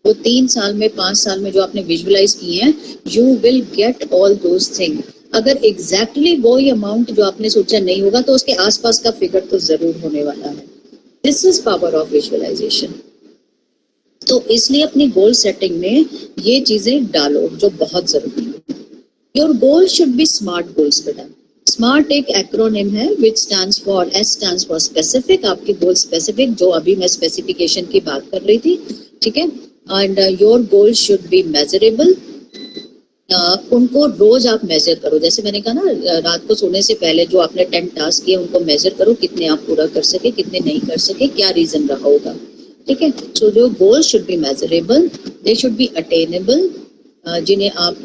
वो 3 साल में 5 साल में जो आपने विजुअलाइज किए हैं, you will get all those thing. अगर एग्जैक्टली वो ही अमाउंट जो आपने सोचा नहीं होगा तो उसके आसपास का फिगर तो जरूर होने वाला है। This is power of visualisation. तो इसलिए अपनी गोल सेटिंग में ये चीजें डालो जो बहुत जरूरी है। Your goal should be smart goals बेटा। स्मार्ट एक एक्रोनिम है विच stands for, S stands for specific, आपकी गोल स्पेसिफिक, जो अभी मैं स्पेसिफिकेशन की बात कर रही थी, ठीक है। And your goal should be measurable. उनको रोज आप मेजर करो, जैसे मैंने कहा ना रात को सोने से पहले जो आपने 10 टास्क किए उनको मेजर करो, कितने आप पूरा कर सके, कितने नहीं कर सके, क्या रीजन रहा होगा, ठीक है। सो जो goal should be measurable, they should be attainable, जिन्हें आप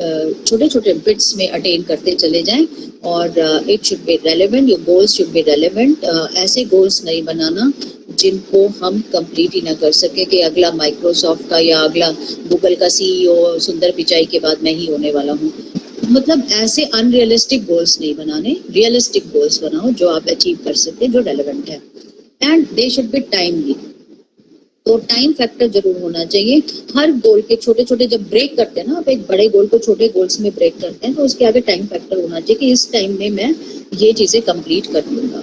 छोटे छोटे बिट्स में अटेन करते चले जाएं। और it should be relevant, your goals should be relevant. ऐसे गोल्स नहीं बनाना जिनको हम कंप्लीट ही ना कर सके कि अगला माइक्रोसॉफ्ट का या अगला गूगल का सीईओ सुंदर पिचाई के बाद मैं ही होने वाला हूँ। मतलब ऐसे अनरियलिस्टिक गोल्स नहीं बनाने, रियलिस्टिक गोल्स बनाओ जो आप अचीव कर सकते, जो रेलेवेंट है। And they should be timely, तो टाइम फैक्टर जरूर होना चाहिए। हर गोल के छोटे छोटे जब ब्रेक करते हैं ना, आप एक बड़े गोल को छोटे गोल्स में ब्रेक करते हैं, तो उसके आगे टाइम फैक्टर होना चाहिए कि इस टाइम में मैं ये चीजें कंप्लीट कर लूंगा,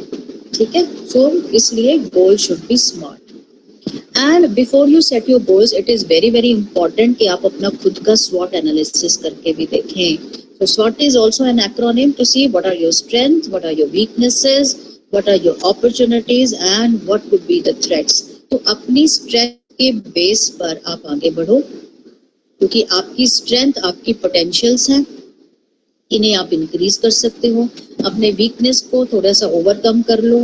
ठीक है। सो इसलिए goal should be smart. And before you set your goals, it is very very important कि आप अपना खुद का स्वॉट एनालिसिस करके भी देखें। तो स्वॉट is also an acronym to see what are your strength, what are your weaknesses, what are your opportunities and what could be the threats. तो अपनी स्ट्रेंथ के बेस पर आप आगे बढ़ो, क्योंकि आपकी स्ट्रेंथ आपकी पोटेंशियल्स हैं, इन्हें आप इंक्रीज कर सकते हो। अपने वीकनेस को थोड़ा सा ओवरकम कर लो।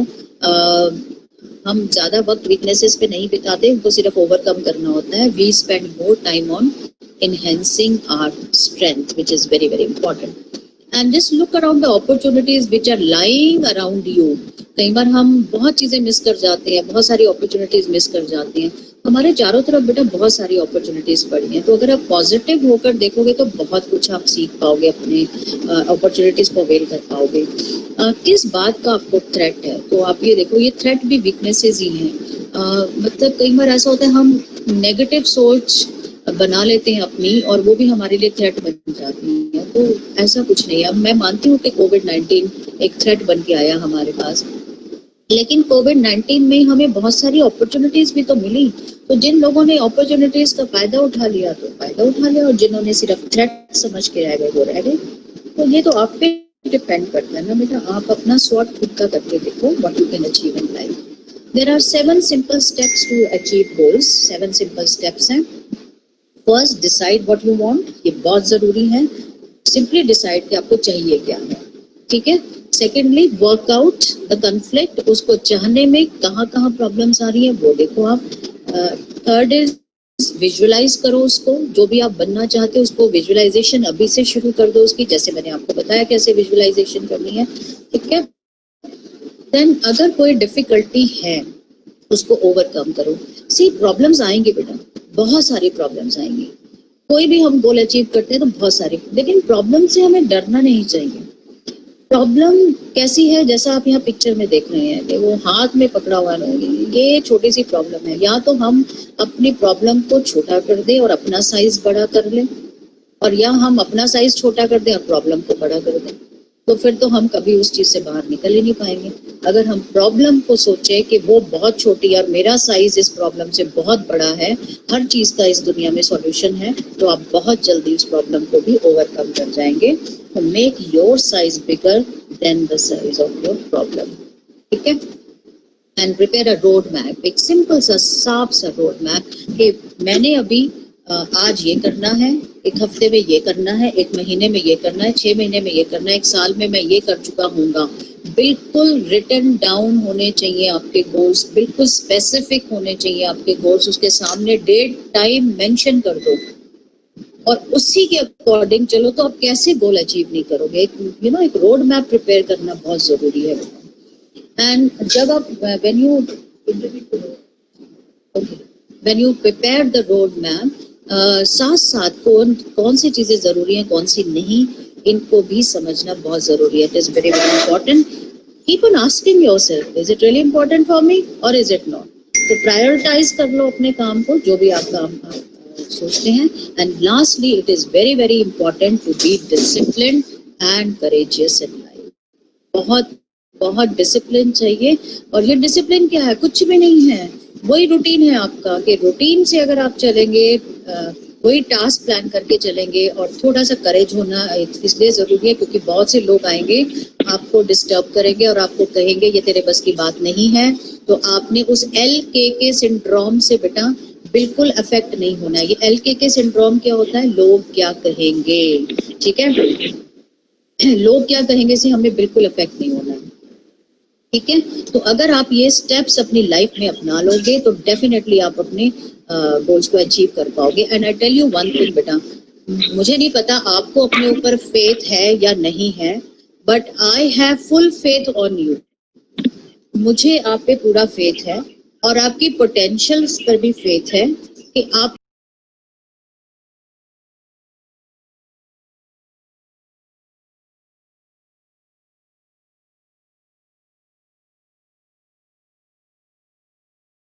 हम ज्यादा वक्त वीकनेसेस पे नहीं बिताते, उनको सिर्फ ओवरकम करना होता है। We spend more time on enhancing our strength, which is very very important. And just look around the opportunities which are lying around you. कई बार हम बहुत चीजें मिस कर जाते हैं, बहुत सारी अपॉर्चुनिटीज मिस कर जाते हैं। हमारे चारों तरफ बेटा बहुत सारी अपॉर्चुनिटीज पड़ी हैं, तो अगर आप पॉजिटिव होकर देखोगे तो बहुत कुछ आप सीख पाओगे, अपने अपॉर्चुनिटीज को अवेल कर पाओगे। किस बात का आपको थ्रेट है, तो आप ये देखो, ये थ्रेट भी वीकनेसेस ही हैं। मतलब कई बार ऐसा होता है हम नेगेटिव सोच बना लेते हैं अपनी, और वो भी हमारे लिए थ्रेट बन जाती है। तो ऐसा कुछ नहीं है। अब मैं मानती हूँ कि कोविड-19 एक थ्रेट बन के आया हमारे पास, लेकिन कोविड-19 में हमें बहुत सारी अपॉर्चुनिटीज भी तो मिली। तो जिन लोगों ने अपॉर्चुनिटीज का फायदा उठा लिया तो फायदा उठा लिया, और जिन्होंने सिर्फ थ्रेट समझ के रह गए वो रह गए। तो ये तो आप पे डिपेंड करता है ना बेटा, आप अपना स्वॉट खुद का करके देखो, what you can achieve in life. There are 7 simple steps to achieve goals. 7 simple steps हैं। First, decide what you want, ये बहुत जरूरी है। सिंपली डिसाइड कि आपको चाहिए क्या है, ठीक है। Secondly, work out the conflict, उसको चाहने में कहाँ कहाँ प्रॉब्लम्स आ रही है वो देखो आप। थर्ड इज विजुअलाइज करो उसको, जो भी आप बनना चाहते हो उसको विजुअलाइजेशन अभी से शुरू कर दो उसकी, जैसे मैंने आपको बताया कैसे विजुअलाइजेशन करनी है, ठीक है। देन अगर कोई डिफिकल्टी है उसको ओवरकम करो। सी प्रॉब्लम्स आएंगे बेटा, बहुत सारी प्रॉब्लम्स आएंगी। कोई भी हम गोल अचीव करते हैं तो बहुत सारी, लेकिन प्रॉब्लम से हमें डरना नहीं चाहिए। प्रॉब्लम कैसी है, जैसा आप यहाँ पिक्चर में देख रहे हैं कि वो हाथ में पकड़ा हुआ है, ये छोटी सी प्रॉब्लम है। या तो हम अपनी प्रॉब्लम को छोटा कर दें और अपना साइज बड़ा कर लें, और या हम अपना साइज छोटा कर दें और प्रॉब्लम को बड़ा कर दें, तो फिर तो हम कभी उस चीज से बाहर निकल ही नहीं पाएंगे। अगर हम प्रॉब्लम को सोचें कि वो बहुत छोटी है और मेरा साइज इस प्रॉब्लम से बहुत बड़ा है, हर चीज का इस दुनिया में सॉल्यूशन है, तो आप बहुत जल्दी उस प्रॉब्लम को भी ओवरकम कर जाएंगे। तो make your size bigger than the size of your problem, ठीक है। And prepare a road map, एक सिंपल सा साफ सा रोड मैप कि मैंने अभी आज ये करना है, एक हफ्ते में ये करना है, एक महीने में ये करना है, 6 महीने में ये करना है, 1 साल में मैं ये कर चुका हूँगा। बिल्कुल रिटन डाउन होने चाहिए आपके गोल्स, बिल्कुल स्पेसिफिक होने चाहिए आपके गोल्स। उसके सामने डेट टाइम मेंशन कर दो और उसी के अकॉर्डिंग चलो, तो आप कैसे गोल अचीव नहीं करोगे। एक रोड मैप प्रिपेयर करना बहुत जरूरी है। एंड जब आप when you prepare the road map, साथ साथ कौन सी चीजें जरूरी हैं, कौन सी नहीं, इनको भी समझना बहुत जरूरी है। It is very very important. Keep on asking yourself, is it really important for me और इज इट नॉट। तो प्रायोरिटाइज कर लो अपने काम को, जो भी आप काम सोचते हैं। And lastly, it is very very important to be disciplined and courageous in life. बहुत बहुत डिसिप्लिन चाहिए। और ये डिसिप्लिन क्या है, कुछ भी नहीं है, वही रूटीन है आपका। कि रूटीन से अगर आप चलेंगे, वही टास्क प्लान करके चलेंगे, और थोड़ा सा करेज होना इसलिए जरूरी है क्योंकि बहुत से लोग आएंगे, आपको डिस्टर्ब करेंगे और आपको कहेंगे ये तेरे बस की बात नहीं है। तो आपने उस LKK सिंड्रोम से बेटा बिल्कुल अफेक्ट नहीं होना है। ये LKK सिंड्रोम क्या होता है, लोग क्या कहेंगे, ठीक है। लोग क्या कहेंगे से हमें बिल्कुल अफेक्ट नहीं होना है, ठीक है। तो अगर आप ये स्टेप्स अपनी लाइफ में अपना लोगे तो डेफिनेटली आप अपने गोल्स को अचीव कर पाओगे। And I tell you one thing बेटा, मुझे नहीं पता आपको अपने ऊपर फेथ है या नहीं है, but I have full faith on you. मुझे आप पे पूरा फेथ है और आपकी पोटेंशियल्स पर भी फेथ है कि आप